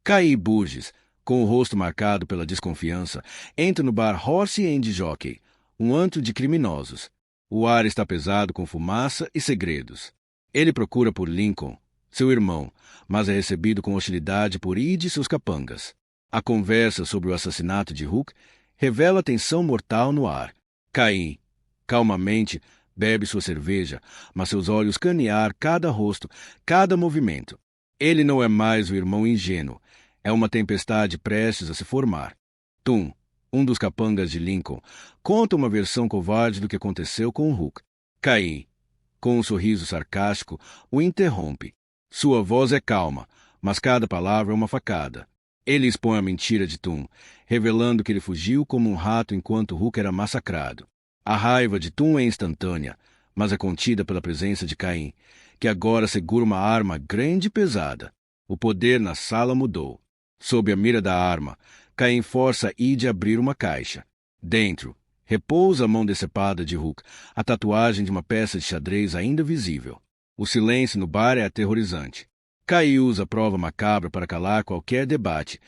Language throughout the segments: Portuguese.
Caim Burgess, com o rosto marcado pela desconfiança, entra no bar Horse and Jockey, um antro de criminosos. O ar está pesado com fumaça e segredos. Ele procura por Lincoln, seu irmão, mas é recebido com hostilidade por Id e seus capangas. A conversa sobre o assassinato de Hook revela tensão mortal no ar. Caim, calmamente, bebe sua cerveja, mas seus olhos canear cada rosto, cada movimento. Ele não é mais o irmão ingênuo. É uma tempestade prestes a se formar. Tum, um dos capangas de Lincoln, conta uma versão covarde do que aconteceu com Hook. Caim, com um sorriso sarcástico, o interrompe. Sua voz é calma, mas cada palavra é uma facada. Ele expõe a mentira de Tum, revelando que ele fugiu como um rato enquanto Hook era massacrado. A raiva de Tum é instantânea, mas é contida pela presença de Caim, que agora segura uma arma grande e pesada. O poder na sala mudou. Sob a mira da arma, Caim força Id a abrir uma caixa. Dentro, repousa a mão decepada de Hook, a tatuagem de uma peça de xadrez ainda visível. O silêncio no bar é aterrorizante. Caim usa a prova macabra para calar qualquer debate.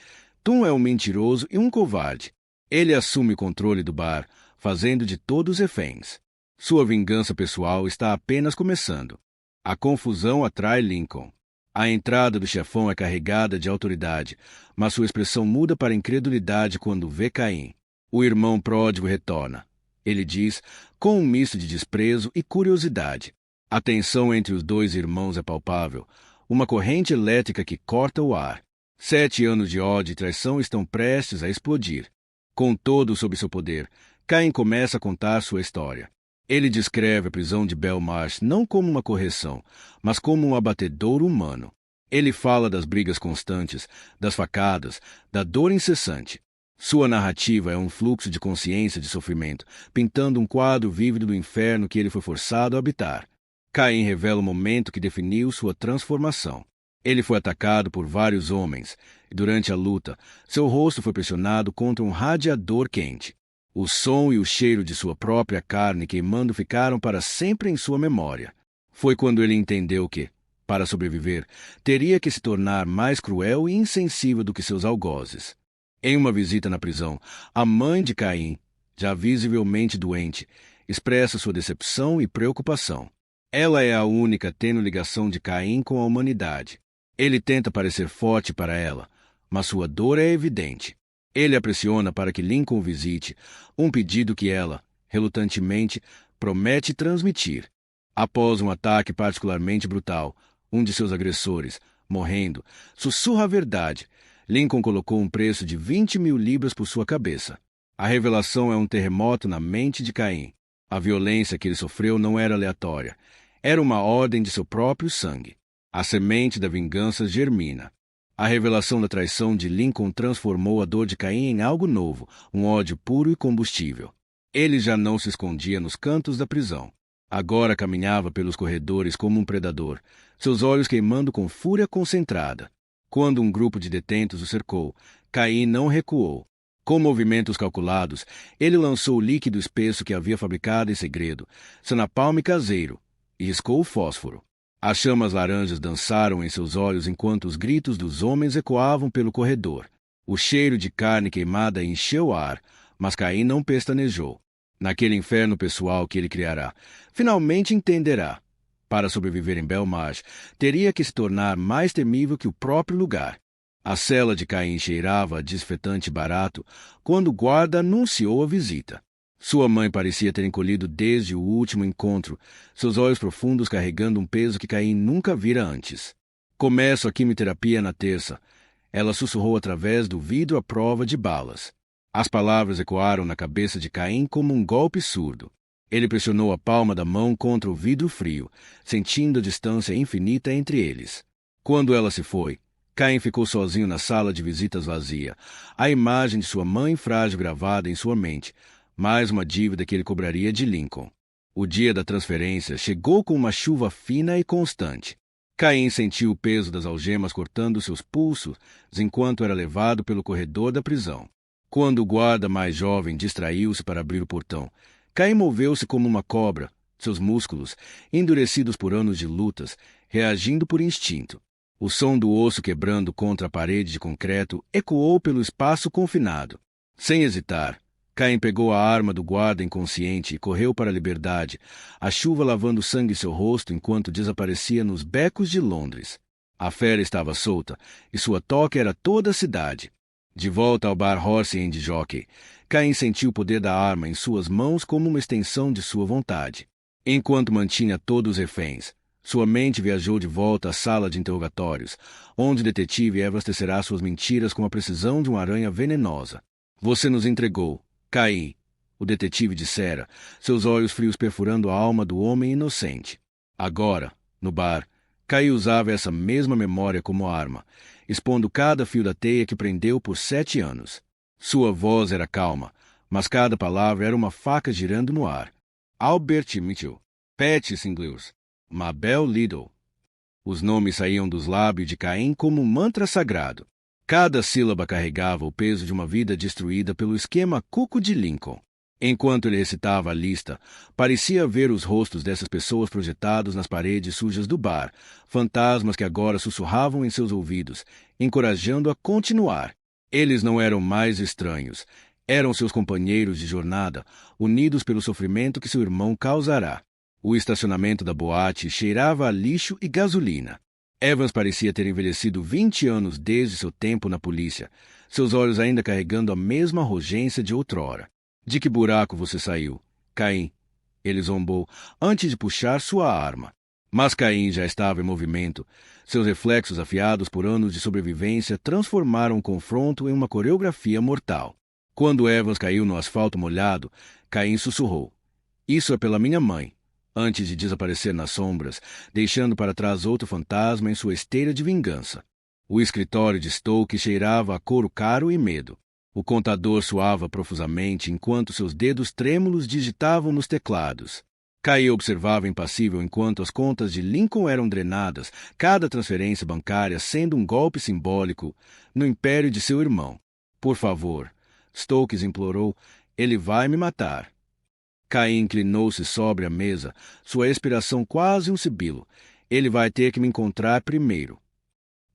Tum é um mentiroso e um covarde. Ele assume o controle do bar, fazendo de todos reféns. Sua vingança pessoal está apenas começando. A confusão atrai Lincoln. A entrada do chefão é carregada de autoridade, mas sua expressão muda para incredulidade quando vê Caim. O irmão pródigo retorna. Ele diz, com um misto de desprezo e curiosidade. A tensão entre os dois irmãos é palpável, uma corrente elétrica que corta o ar. 7 anos de ódio e traição estão prestes a explodir. Com todo sob seu poder, Caim começa a contar sua história. Ele descreve a prisão de Belmarsh não como uma correção, mas como um abatedouro humano. Ele fala das brigas constantes, das facadas, da dor incessante. Sua narrativa é um fluxo de consciência de sofrimento, pintando um quadro vívido do inferno que ele foi forçado a habitar. Caim revela o momento que definiu sua transformação. Ele foi atacado por vários homens, e durante a luta, seu rosto foi pressionado contra um radiador quente. O som e o cheiro de sua própria carne queimando ficaram para sempre em sua memória. Foi quando ele entendeu que, para sobreviver, teria que se tornar mais cruel e insensível do que seus algozes. Em uma visita na prisão, a mãe de Caim, já visivelmente doente, expressa sua decepção e preocupação. Ela é a única tendo ligação de Caim com a humanidade. Ele tenta parecer forte para ela, mas sua dor é evidente. Ele a pressiona para que Lincoln visite, um pedido que ela, relutantemente, promete transmitir. Após um ataque particularmente brutal, um de seus agressores, morrendo, sussurra a verdade. Lincoln colocou um preço de 20.000 libras por sua cabeça. A revelação é um terremoto na mente de Caim. A violência que ele sofreu não era aleatória. Era uma ordem de seu próprio sangue. A semente da vingança germina. A revelação da traição de Lincoln transformou a dor de Caim em algo novo, um ódio puro e combustível. Ele já não se escondia nos cantos da prisão. Agora caminhava pelos corredores como um predador, seus olhos queimando com fúria concentrada. Quando um grupo de detentos o cercou, Caim não recuou. Com movimentos calculados, ele lançou o líquido espesso que havia fabricado em segredo, seu napalm caseiro, e riscou o fósforo. As chamas laranjas dançaram em seus olhos enquanto os gritos dos homens ecoavam pelo corredor. O cheiro de carne queimada encheu o ar, mas Caim não pestanejou. Naquele inferno pessoal que ele criará, finalmente entenderá. Para sobreviver em Belmarsh, teria que se tornar mais temível que o próprio lugar. A cela de Caim cheirava a desfetante barato quando o guarda anunciou a visita. Sua mãe parecia ter encolhido desde o último encontro, seus olhos profundos carregando um peso que Caim nunca vira antes. Começo a quimioterapia na terça. Ela sussurrou através do vidro à prova de balas. As palavras ecoaram na cabeça de Caim como um golpe surdo. Ele pressionou a palma da mão contra o vidro frio, sentindo a distância infinita entre eles. Quando ela se foi, Caim ficou sozinho na sala de visitas vazia, a imagem de sua mãe frágil gravada em sua mente, mais uma dívida que ele cobraria de Lincoln. O dia da transferência chegou com uma chuva fina e constante. Caim sentiu o peso das algemas cortando seus pulsos enquanto era levado pelo corredor da prisão. Quando o guarda mais jovem distraiu-se para abrir o portão, Caim moveu-se como uma cobra, seus músculos, endurecidos por anos de lutas, reagindo por instinto. O som do osso quebrando contra a parede de concreto ecoou pelo espaço confinado. Sem hesitar, Caim pegou a arma do guarda inconsciente e correu para a liberdade, a chuva lavando sangue em seu rosto enquanto desaparecia nos becos de Londres. A fera estava solta, e sua toca era toda a cidade. De volta ao bar Horse and Jockey, Caim sentiu o poder da arma em suas mãos como uma extensão de sua vontade. Enquanto mantinha todos os reféns, sua mente viajou de volta à sala de interrogatórios, onde o detetive Evans tecerá suas mentiras com a precisão de uma aranha venenosa. Você nos entregou, Caim, o detetive dissera, seus olhos frios perfurando a alma do homem inocente. Agora, no bar, Caim usava essa mesma memória como arma, expondo cada fio da teia que prendeu por 7 anos. Sua voz era calma, mas cada palavra era uma faca girando no ar. Albert Mitchell, Pat Singles, Mabel Liddell. Os nomes saíam dos lábios de Caim como um mantra sagrado. Cada sílaba carregava o peso de uma vida destruída pelo esquema Cuco de Lincoln. Enquanto ele recitava a lista, parecia ver os rostos dessas pessoas projetados nas paredes sujas do bar, fantasmas que agora sussurravam em seus ouvidos, encorajando-a a continuar. Eles não eram mais estranhos. Eram seus companheiros de jornada, unidos pelo sofrimento que seu irmão causará. O estacionamento da boate cheirava a lixo e gasolina. Evans parecia ter envelhecido 20 anos desde seu tempo na polícia, seus olhos ainda carregando a mesma arrogância de outrora. De que buraco você saiu, Caim? Ele zombou, antes de puxar sua arma. Mas Caim já estava em movimento. Seus reflexos afiados por anos de sobrevivência transformaram o confronto em uma coreografia mortal. Quando Evans caiu no asfalto molhado, Caim sussurrou: "Isso é pela minha mãe", antes de desaparecer nas sombras, deixando para trás outro fantasma em sua esteira de vingança. O escritório de Stoke cheirava a couro caro e medo. O contador suava profusamente enquanto seus dedos trêmulos digitavam nos teclados. Caim observava impassível enquanto as contas de Lincoln eram drenadas, cada transferência bancária sendo um golpe simbólico no império de seu irmão. "Por favor", Stokes implorou, "ele vai me matar." Caim inclinou-se sobre a mesa, sua expiração quase um sibilo. "Ele vai ter que me encontrar primeiro."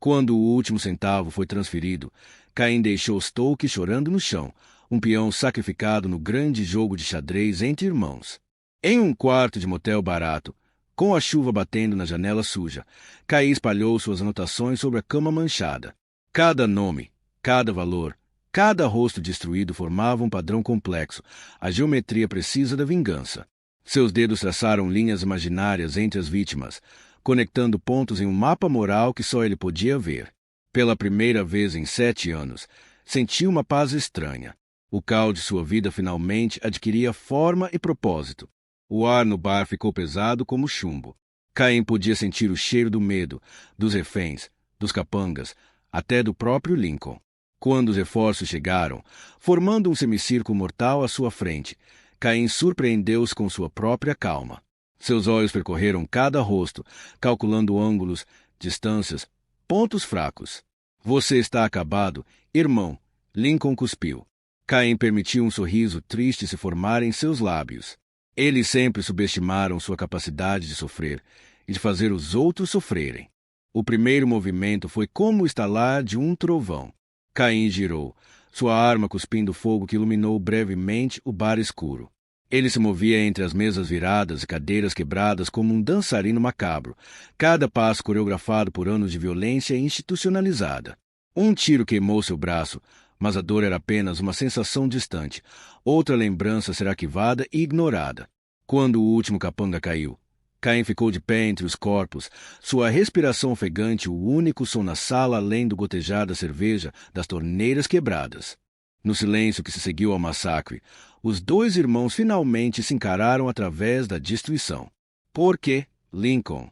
Quando o último centavo foi transferido, Caim deixou Stoke chorando no chão, um peão sacrificado no grande jogo de xadrez entre irmãos. Em um quarto de motel barato, com a chuva batendo na janela suja, Caim espalhou suas anotações sobre a cama manchada. Cada nome, cada valor, cada rosto destruído formava um padrão complexo, a geometria precisa da vingança. Seus dedos traçaram linhas imaginárias entre as vítimas, conectando pontos em um mapa moral que só ele podia ver. Pela primeira vez em 7 anos, sentiu uma paz estranha. O caos de sua vida finalmente adquiria forma e propósito. O ar no bar ficou pesado como chumbo. Caim podia sentir o cheiro do medo, dos reféns, dos capangas, até do próprio Lincoln. Quando os reforços chegaram, formando um semicírculo mortal à sua frente, Caim surpreendeu-se com sua própria calma. Seus olhos percorreram cada rosto, calculando ângulos, distâncias, pontos fracos. "Você está acabado, irmão", Lincoln cuspiu. Caim permitiu um sorriso triste se formar em seus lábios. Eles sempre subestimaram sua capacidade de sofrer e de fazer os outros sofrerem. O primeiro movimento foi como o estalar de um trovão. Caim girou, sua arma cuspindo fogo que iluminou brevemente o bar escuro. Ele se movia entre as mesas viradas e cadeiras quebradas como um dançarino macabro, cada passo coreografado por anos de violência institucionalizada. Um tiro queimou seu braço, mas a dor era apenas uma sensação distante. Outra lembrança será arquivada e ignorada. Quando o último capanga caiu, Caim ficou de pé entre os corpos, sua respiração ofegante o único som na sala além do gotejar da cerveja das torneiras quebradas. No silêncio que se seguiu ao massacre, os 2 irmãos finalmente se encararam através da destruição. "Por quê, Lincoln?"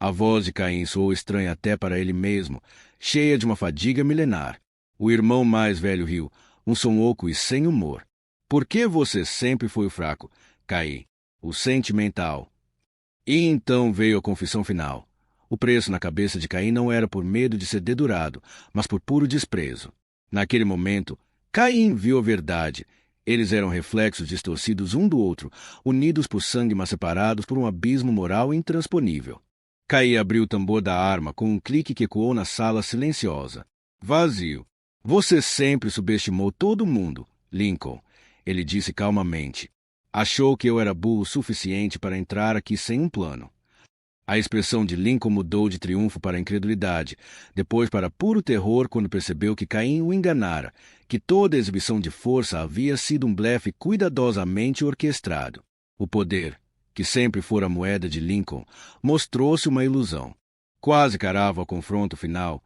A voz de Caim soou estranha até para ele mesmo, cheia de uma fadiga milenar. O irmão mais velho riu, um som oco e sem humor. "Por que você sempre foi o fraco, Caim? O sentimental." E então veio a confissão final. O preço na cabeça de Caim não era por medo de ser dedurado, mas por puro desprezo. Naquele momento, Caim viu a verdade. Eles eram reflexos distorcidos um do outro, unidos por sangue, mas separados por um abismo moral intransponível. Caim abriu o tambor da arma com um clique que ecoou na sala silenciosa. Vazio. Você sempre subestimou todo mundo, Lincoln, ele disse calmamente. Achou que eu era burro o suficiente para entrar aqui sem um plano. A expressão de Lincoln mudou de triunfo para incredulidade, depois para puro terror quando percebeu que Caim o enganara, que toda a exibição de força havia sido um blefe cuidadosamente orquestrado. O poder, que sempre fora a moeda de Lincoln, mostrou-se uma ilusão. Quase carava ao confronto final.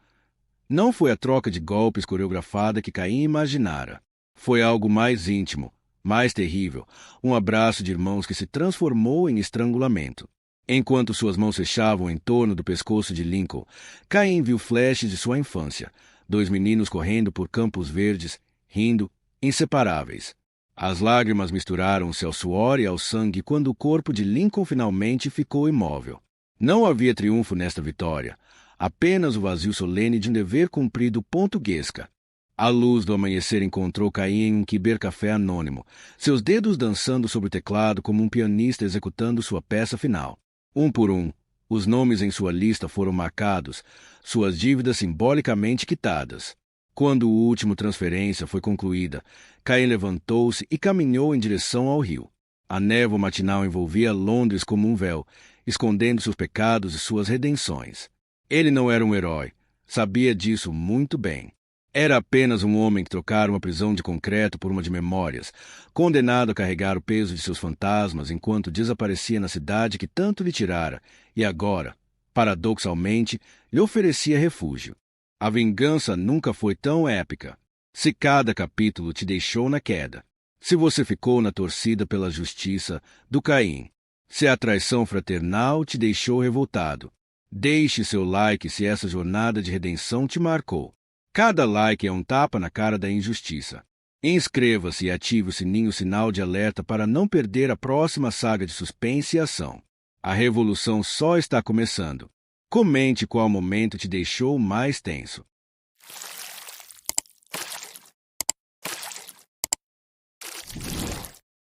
Não foi a troca de golpes coreografada que Caim imaginara. Foi algo mais íntimo, mais terrível, um abraço de irmãos que se transformou em estrangulamento. Enquanto suas mãos fechavam em torno do pescoço de Lincoln, Caim viu flashes de sua infância. 2 meninos correndo por campos verdes, rindo, inseparáveis. As lágrimas misturaram-se ao suor e ao sangue quando o corpo de Lincoln finalmente ficou imóvel. Não havia triunfo nesta vitória, apenas o vazio solene de um dever cumprido pontuguesca. A luz do amanhecer encontrou Caim em um cibercafé anônimo, seus dedos dançando sobre o teclado como um pianista executando sua peça final. Um por um, os nomes em sua lista foram marcados, suas dívidas simbolicamente quitadas. Quando a última transferência foi concluída, Caim levantou-se e caminhou em direção ao rio. A névoa matinal envolvia Londres como um véu, escondendo seus pecados e suas redenções. Ele não era um herói, sabia disso muito bem. Era apenas um homem que trocara uma prisão de concreto por uma de memórias, condenado a carregar o peso de seus fantasmas enquanto desaparecia na cidade que tanto lhe tirara, e agora, paradoxalmente, lhe oferecia refúgio. A vingança nunca foi tão épica. Se cada capítulo te deixou na queda, se você ficou na torcida pela justiça do Caim, se a traição fraternal te deixou revoltado, deixe seu like se essa jornada de redenção te marcou. Cada like é um tapa na cara da injustiça. Inscreva-se e ative o sininho sinal de alerta para não perder a próxima saga de suspense e ação. A revolução só está começando. Comente qual momento te deixou mais tenso.